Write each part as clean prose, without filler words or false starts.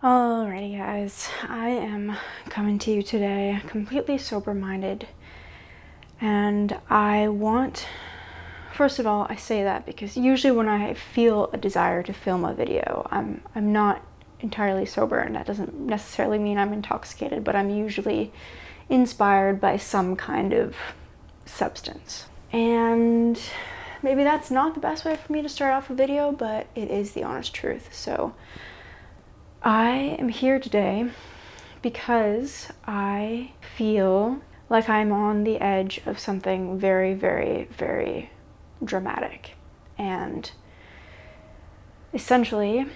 Alrighty guys, I am coming to you today completely sober-minded, and first of all, I say that because usually when I feel a desire to film a video, I'm not entirely sober, and that doesn't necessarily mean I'm intoxicated, but I'm usually inspired by some kind of substance. And maybe that's not the best way for me to start off a video, but it is the honest truth. So I am here today because I feel like I'm on the edge of something very, very, very dramatic. And essentially,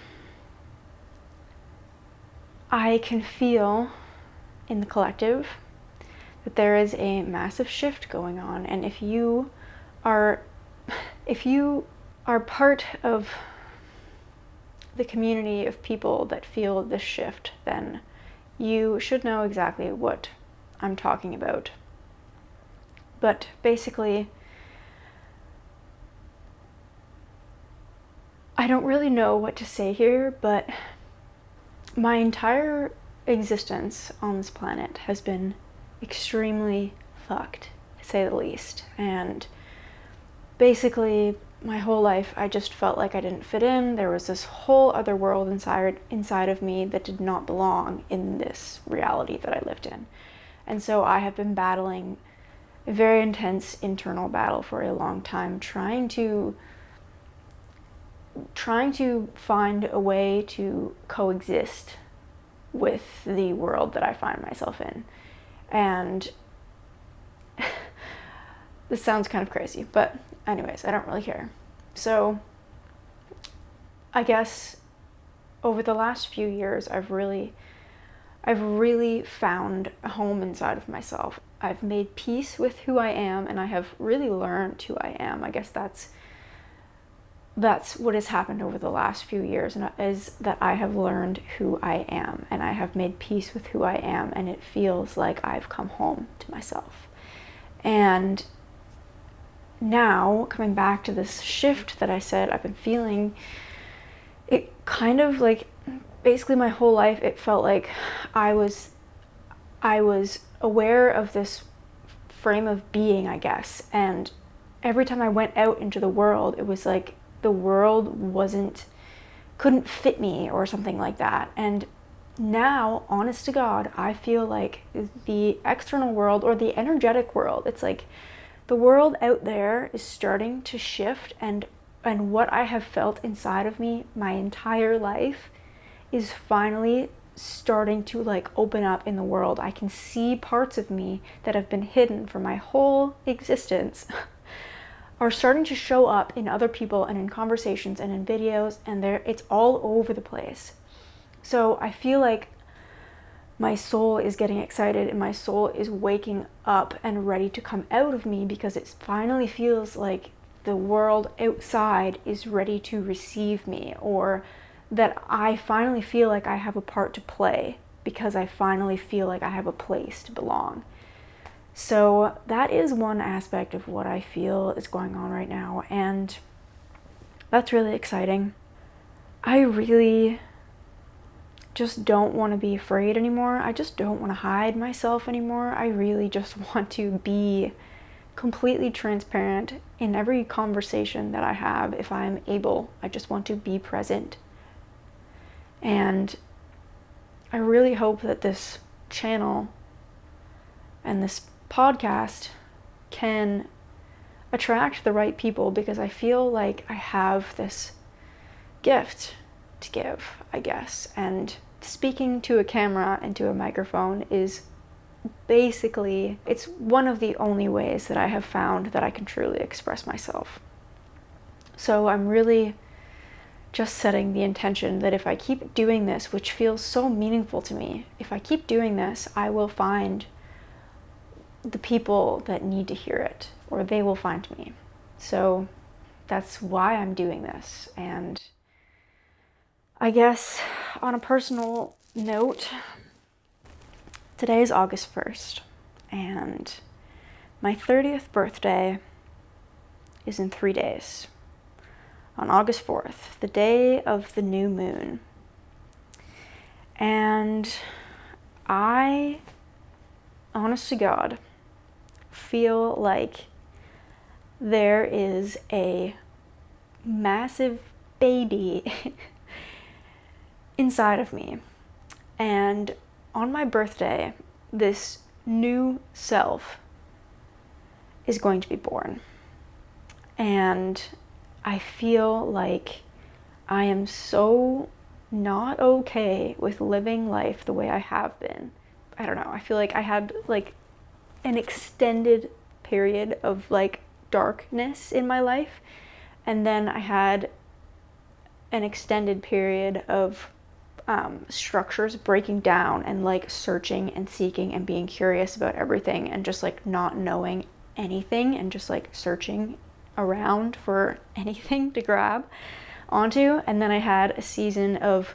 I can feel in the collective that there is a massive shift going on. And if you are part of the community of people that feel this shift, then you should know exactly what I'm talking about. But basically, I don't really know what to say here, but my entire existence on this planet has been extremely fucked, to say the least. And basically, my whole life, I just felt like I didn't fit in. There was this whole other world inside of me that did not belong in this reality that I lived in. And so I have been battling a very intense internal battle for a long time, trying to find a way to coexist with the world that I find myself in. And this sounds kind of crazy, but anyways, I don't really care. So I guess over the last few years, I've really found a home inside of myself. I've made peace with who I am, and I have really learned who I am. I guess that's what has happened over the last few years, and is that I have learned who I am, and I have made peace with who I am, and it feels like I've come home to myself. And now, coming back to this shift that I said I've been feeling, it kind of like, basically my whole life, it felt like I was aware of this frame of being, I guess. And every time I went out into the world, it was like the world couldn't fit me or something like that. And now, honest to God, I feel like the external world, or the energetic world, it's like the world out there is starting to shift, and what I have felt inside of me my entire life is finally starting to like open up in the world. I can see parts of me that have been hidden for my whole existence are starting to show up in other people and in conversations and in videos, and it's all over the place. So I feel like my soul is getting excited, and my soul is waking up and ready to come out of me, because it finally feels like the world outside is ready to receive me, or that I finally feel like I have a part to play, because I finally feel like I have a place to belong. So that is one aspect of what I feel is going on right now, and that's really exciting. I really just don't want to be afraid anymore. I just don't want to hide myself anymore. I really just want to be completely transparent in every conversation that I have if I'm able. I just want to be present. And I really hope that this channel and this podcast can attract the right people, because I feel like I have this gift to give, I guess. And speaking to a camera and to a microphone is basically, it's one of the only ways that I have found that I can truly express myself. So I'm really just setting the intention that if I keep doing this, which feels so meaningful to me, if I keep doing this, I will find the people that need to hear it, or they will find me. So that's why I'm doing this. And I guess on a personal note, today is August 1st, and my 30th birthday is in 3 days. On August 4th, the day of the new moon. And I, honest to God, feel like there is a massive baby inside of me. And on my birthday, this new self is going to be born. And I feel like I am so not okay with living life the way I have been. I don't know, I feel like I had like an extended period of like darkness in my life, and then I had an extended period of structures breaking down and like searching and seeking and being curious about everything and just like not knowing anything and just like searching around for anything to grab onto. And then I had a season of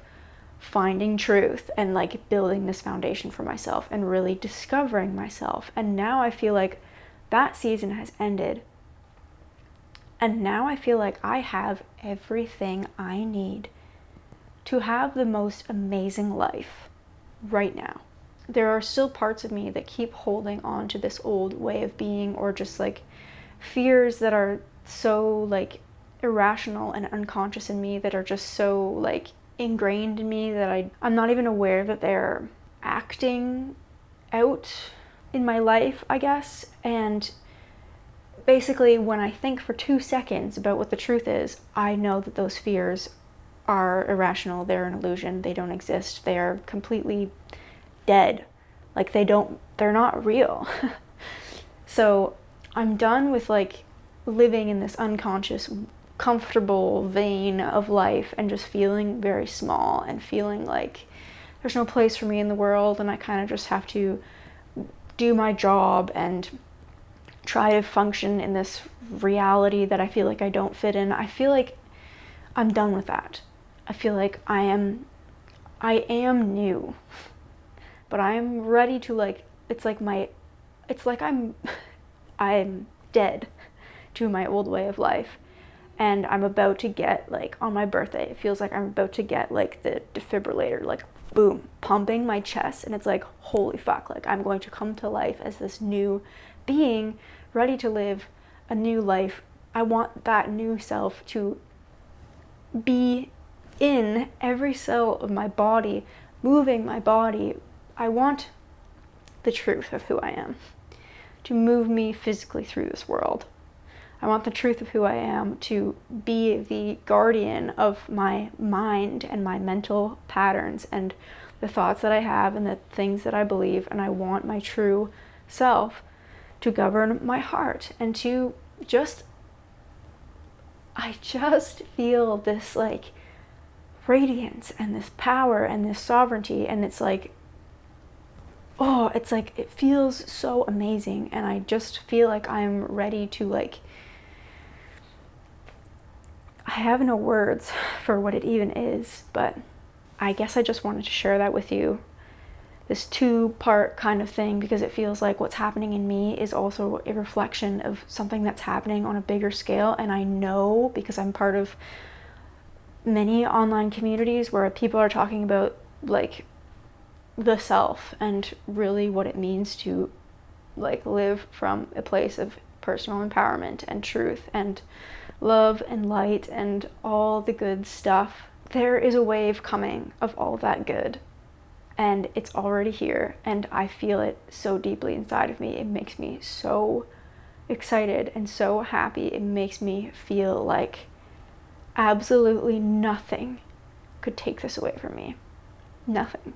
finding truth and like building this foundation for myself and really discovering myself. And now I feel like that season has ended. And now I feel like I have everything I need to have the most amazing life right now. There are still parts of me that keep holding on to this old way of being, or just like fears that are so like irrational and unconscious in me, that are just so like ingrained in me that I'm not even aware that they're acting out in my life, I guess. And basically when I think for 2 seconds about what the truth is, I know that those fears are irrational, they're an illusion, they don't exist, they are completely dead. Like they're not real. So I'm done with like living in this unconscious, comfortable vein of life and just feeling very small and feeling like there's no place for me in the world, and I kind of just have to do my job and try to function in this reality that I feel like I don't fit in. I feel like I'm done with that. I feel like I am new, but I am ready to like, it's like I'm dead to my old way of life. And I'm about to get like, on my birthday, it feels like I'm about to get like the defibrillator, like boom, pumping my chest. And it's like, holy fuck, like I'm going to come to life as this new being, ready to live a new life. I want that new self to be in every cell of my body, moving my body. I want the truth of who I am to move me physically through this world. I want the truth of who I am to be the guardian of my mind and my mental patterns and the thoughts that I have and the things that I believe. And I want my true self to govern my heart and to I just feel this like radiance and this power and this sovereignty, and it's like, oh, it's like, it feels so amazing. And I just feel like I'm ready to like, I have no words for what it even is, but I guess I just wanted to share that with you, this 2-part kind of thing, because it feels like what's happening in me is also a reflection of something that's happening on a bigger scale. And I know, because I'm part of many online communities where people are talking about like the self and really what it means to like live from a place of personal empowerment and truth and love and light and all the good stuff. There is a wave coming of all that good, and it's already here, and I feel it so deeply inside of me. It makes me so excited and so happy. It makes me feel like absolutely nothing could take this away from me. Nothing.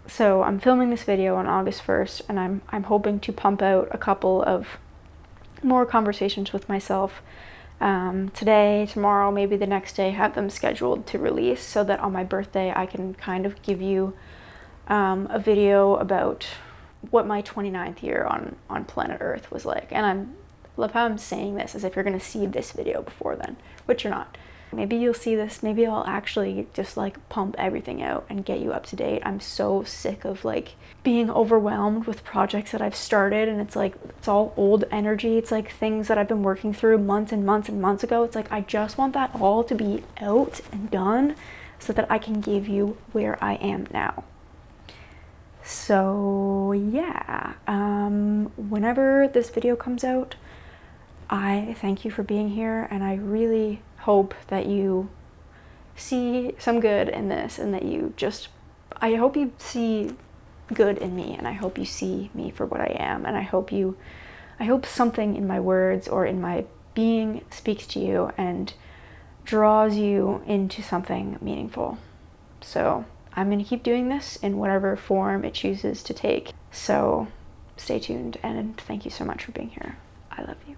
So I'm filming this video on August 1st, and I'm hoping to pump out a couple of more conversations with myself today, tomorrow, maybe the next day, have them scheduled to release so that on my birthday I can kind of give you a video about what my 29th year on planet Earth was like. And I love how I'm saying this as if you're going to see this video before then, which you're not. Maybe you'll see this, maybe I'll actually just like pump everything out and get you up to date. I'm so sick of like being overwhelmed with projects that I've started, and it's like, it's all old energy. It's like things that I've been working through months and months and months ago. It's like, I just want that all to be out and done so that I can give you where I am now. So yeah, whenever this video comes out, I thank you for being here, and I really hope that you see some good in this, and that you just, I hope you see good in me, and I hope you see me for what I am, and I hope something in my words or in my being speaks to you and draws you into something meaningful. So I'm going to keep doing this in whatever form it chooses to take. So stay tuned, and thank you so much for being here. I love you.